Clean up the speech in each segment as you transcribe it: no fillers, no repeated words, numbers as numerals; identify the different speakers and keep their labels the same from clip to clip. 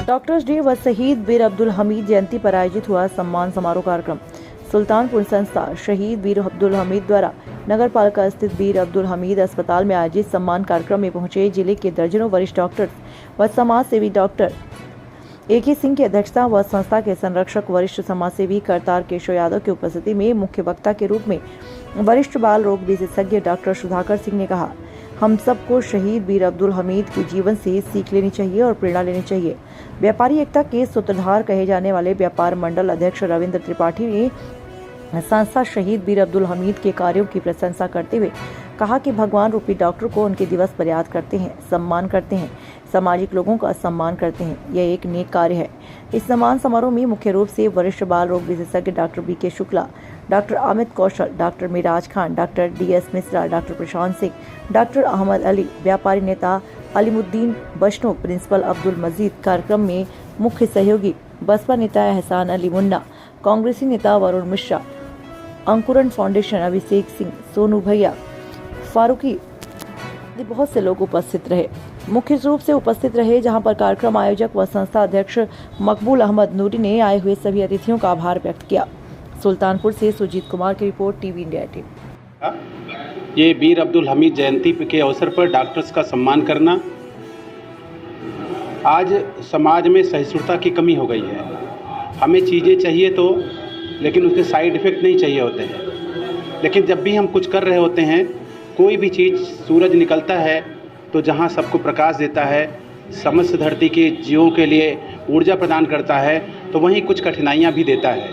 Speaker 1: Doctors day व शहीद वीर अब्दुल हमीद जयंती पर आयोजित हुआ सम्मान समारोह कार्यक्रम। सुल्तानपुर संस्था शहीद वीर अब्दुल हमीद द्वारा नगर पालिका स्थित वीर अब्दुल हमीद अस्पताल में आयोजित सम्मान कार्यक्रम में पहुंचे जिले के दर्जनों वरिष्ठ डॉक्टर्स व समाज सेवी। डॉक्टर AK सिंह की अध्यक्षता व संस्था के संरक्षक वरिष्ठ समाज सेवी करतार केशव यादव की उपस्थिति में मुख्य वक्ता के रूप में वरिष्ठ बाल रोग विशेषज्ञ डॉक्टर सुधाकर सिंह ने कहा, हम सबको शहीद वीर अब्दुल हमीद के जीवन से सीख लेनी चाहिए और प्रेरणा लेनी चाहिए। व्यापारी एकता के सूत्रधार कहे जाने वाले व्यापार मंडल अध्यक्ष रविंद्र त्रिपाठी ने संस्था शहीद वीर अब्दुल हमीद के कार्यों की प्रशंसा करते हुए कहा कि भगवान रूपी डॉक्टर को उनके दिवस पर याद करते हैं, सम्मान करते हैं, सामाजिक लोगों का सम्मान करते हैं। यह एक नेक कार्य है। इस सम्मान समारोह में मुख्य रूप से वरिष्ठ बाल रोग विशेषज्ञ doctor BK Shukla, doctor Amit Kaushal, doctor Miraj Khan, doctor DS Mishra, doctor Prashant Singh, doctor Ahmad Ali, व्यापारी नेता अलीमुद्दीन बशनो, प्रिंसिपल अब्दुल मजीद, कार्यक्रम में मुख्य सहयोगी बसपा नेता एहसान अली मुन्ना, कांग्रेसी नेता वरुण मिश्रा, अंकुरन फाउंडेशन अभिषेक सिंह, सोनू भैया, फारूकी, बहुत से लोग उपस्थित रहे। मुख्य रूप से उपस्थित रहे जहां पर कार्यक्रम आयोजक व संस्था अध्यक्ष मकबूल अहमद नूरी ने आए हुए सभी अतिथियों का आभार व्यक्त किया। सुल्तानपुर से सुजीत कुमार की रिपोर्ट, TV इंडिया 18।
Speaker 2: ये वीर अब्दुल हमीद जयंती के अवसर पर डॉक्टर्स का सम्मान करना, आज समाज में सहिष्णुता की कमी हो गई है। हमें चीज़ें चाहिए तो, लेकिन उसके साइड इफ़ेक्ट नहीं चाहिए होते हैं। लेकिन जब भी हम कुछ कर रहे होते हैं, कोई भी चीज़, सूरज निकलता है तो जहाँ सबको प्रकाश देता है, समस्त धरती के जीवों के लिए ऊर्जा प्रदान करता है, तो वहीं कुछ कठिनाइयाँ भी देता है।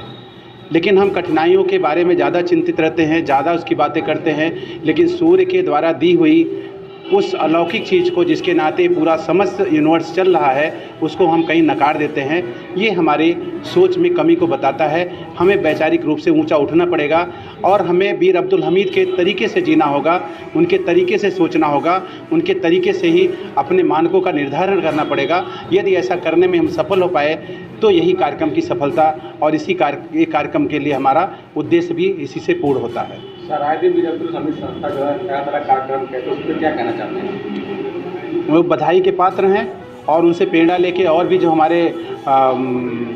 Speaker 2: लेकिन हम कठिनाइयों के बारे में ज़्यादा चिंतित रहते हैं, ज़्यादा उसकी बातें करते हैं, लेकिन सूर्य के द्वारा दी हुई उस अलौकिक चीज़ को, जिसके नाते पूरा समस्त यूनिवर्स चल रहा है, उसको हम कहीं नकार देते हैं। ये हमारी सोच में कमी को बताता है। हमें वैचारिक रूप से ऊंचा उठना पड़ेगा और हमें वीर अब्दुल हमीद के तरीके से जीना होगा, उनके तरीके से सोचना होगा, उनके तरीके से ही अपने मानकों का निर्धारण करना पड़ेगा। यदि ऐसा करने में हम सफल हो पाए तो यही कार्यक्रम की सफलता और इसी कार्यक्रम के लिए हमारा उद्देश्य भी इसी से पूर्ण होता है।
Speaker 3: सर, आए दिन वीर अब्दुल हमीद संस्था जो है नया तरह कार्यक्रम कहते हैं, उस पर क्या कहना चाहते हैं?
Speaker 2: वो बधाई के पात्र हैं और उनसे प्रेरणा लेके और भी जो हमारे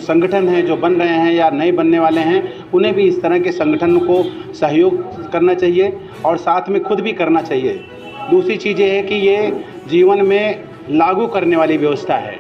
Speaker 2: संगठन हैं, जो बन रहे हैं या नए बनने वाले हैं, उन्हें भी इस तरह के संगठन को सहयोग करना चाहिए और साथ में खुद भी करना चाहिए। दूसरी चीज़ ये है कि ये जीवन में लागू करने वाली व्यवस्था है।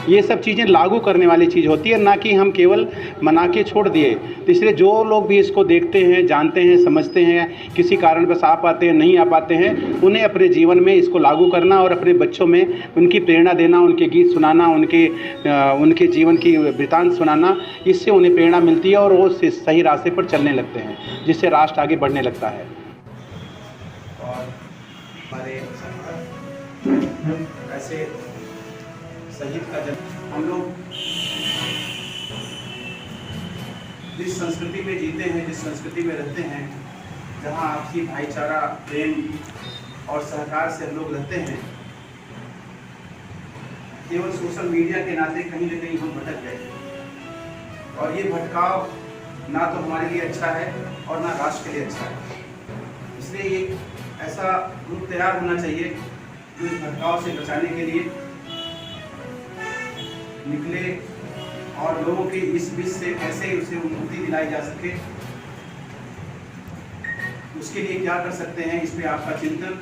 Speaker 2: ये सब चीज़ें लागू करने वाली चीज़ होती है, ना कि हम केवल मना के छोड़ दिए। तो इसलिए जो लोग भी इसको देखते हैं, जानते हैं, समझते हैं, किसी कारण बस आ पाते हैं, नहीं आ पाते हैं, उन्हें अपने जीवन में इसको लागू करना और अपने बच्चों में उनकी प्रेरणा देना, उनके गीत सुनाना, उनके जीवन की वृतांत सुनाना, इससे उन्हें प्रेरणा मिलती है और वो सही रास्ते पर चलने लगते हैं, जिससे राष्ट्र आगे बढ़ने लगता है।
Speaker 4: और हमारे ऐसे शहीद का जन्म, हम लोग जिस संस्कृति में जीते हैं, जिस संस्कृति में रहते हैं, जहाँ आपसी भाईचारा, प्रेम और सहकार से हम लोग रहते हैं, केवल सोशल मीडिया के नाते कहीं न कहीं हम भटक गए। और ये भटकाव ना तो हमारे लिए अच्छा है और ना राष्ट्र के लिए अच्छा है। इसलिए एक ऐसा ग्रुप तैयार होना चाहिए जो इस भटकाव से बचाने के लिए निकले और लोगों के इस विष से कैसे उसे मुक्ति दिलाई जा सके, उसके लिए क्या कर सकते हैं, इस पे आपका चिंतन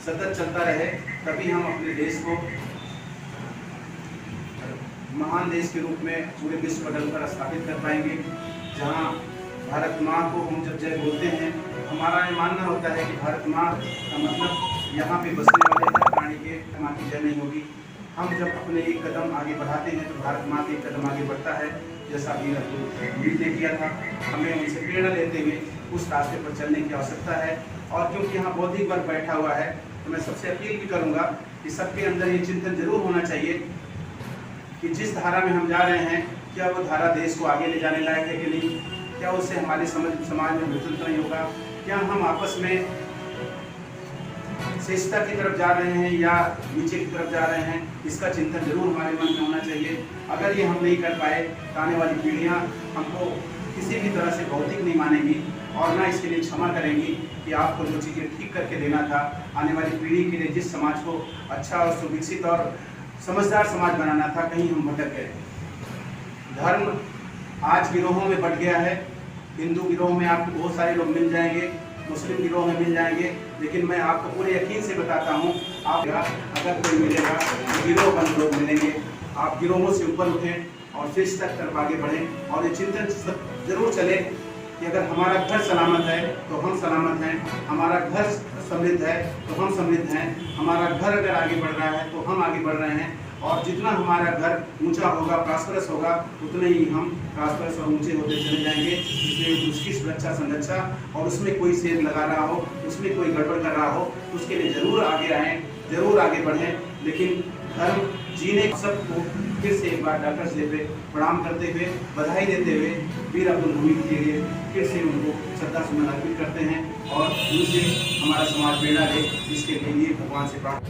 Speaker 4: सतत चलता रहे। तभी हम अपने देश को महान देश के रूप में पूरे विश्व पटल पर स्थापित कर पाएंगे। जहां भारत माँ को हम जब जय बोलते हैं, हमारा ये मानना होता है कि भारत माँ का मतलब यहाँ पे बसने वाले हर प्राणी के माँ की जय नहीं होगी। हम जब अपने एक कदम आगे बढ़ाते हैं तो भारत माँ एक कदम आगे बढ़ता है, जैसा वीर अब्दुल हमीद ने किया था। हमें उनसे प्रेरणा लेते हुए उस रास्ते पर चलने की आवश्यकता है। और क्योंकि यहाँ बौद्धिक वर्ग बैठा हुआ है, तो मैं सबसे अपील भी करूँगा कि सबके अंदर ये चिंतन जरूर होना चाहिए कि जिस धारा में हम जा रहे हैं, क्या वो धारा देश को आगे ले जाने लायक है कि नहीं, क्या उससे हमारे समाज में विचलित नहीं होगा, क्या हम आपस में श्रेष्ठता की तरफ जा रहे हैं या नीचे की तरफ जा रहे हैं, इसका चिंतन जरूर हमारे मन में होना चाहिए। अगर ये हम नहीं कर पाए तो आने वाली पीढ़ियाँ हमको किसी भी तरह से भौतिक नहीं मानेंगी और ना इसके लिए क्षमा करेंगी कि आपको जो चीज़ें ठीक करके देना था, आने वाली पीढ़ी के लिए जिस समाज को अच्छा और सुविकसित और समझदार समाज बनाना था, कहीं हम भटक गए। धर्म आज गिरोहों में बट गया है। हिंदू गिरोह में आपको बहुत सारे लोग मिल जाएंगे, मुस्लिम गिरोह में मिल जाएंगे, लेकिन मैं आपको पूरे यकीन से बताता हूँ, आप अगर कोई मिलेगा तो गिरोह बंद लोग मिलेंगे। आप गिरोहों से ऊपर उठें और शीर्ष तक तरफ आगे बढ़ें और ये चिंतन जरूर चले कि अगर हमारा घर सलामत है तो हम सलामत हैं, हमारा घर समृद्ध है तो हम समृद्ध हैं, हमारा घर अगर आगे बढ़ रहा है तो हम आगे बढ़ रहे हैं। और जितना हमारा घर ऊंचा होगा, प्रॉस्परस होगा, उतने ही हम प्रॉस्परस और ऊंचे होते चले जाएंगे। इसलिए उसकी सुरक्षा संरक्षा और उसमें कोई सेब लगा रहा हो, उसमें कोई गड़बड़ कर रहा हो, उसके लिए जरूर आगे आएँ, जरूर आगे बढ़ें। लेकिन धर्म जीने सबको फिर से एक बार डॉक्टर साहब पे प्रणाम करते हुए, बधाई देते हुए वीर अब्दुल हमीद के लिए फिर से उनको श्रद्धा सुमन अर्पित करते हैं और उनसे हमारा समाज प्रेरणा ले, जिसके लिए भगवान से प्रार्थना।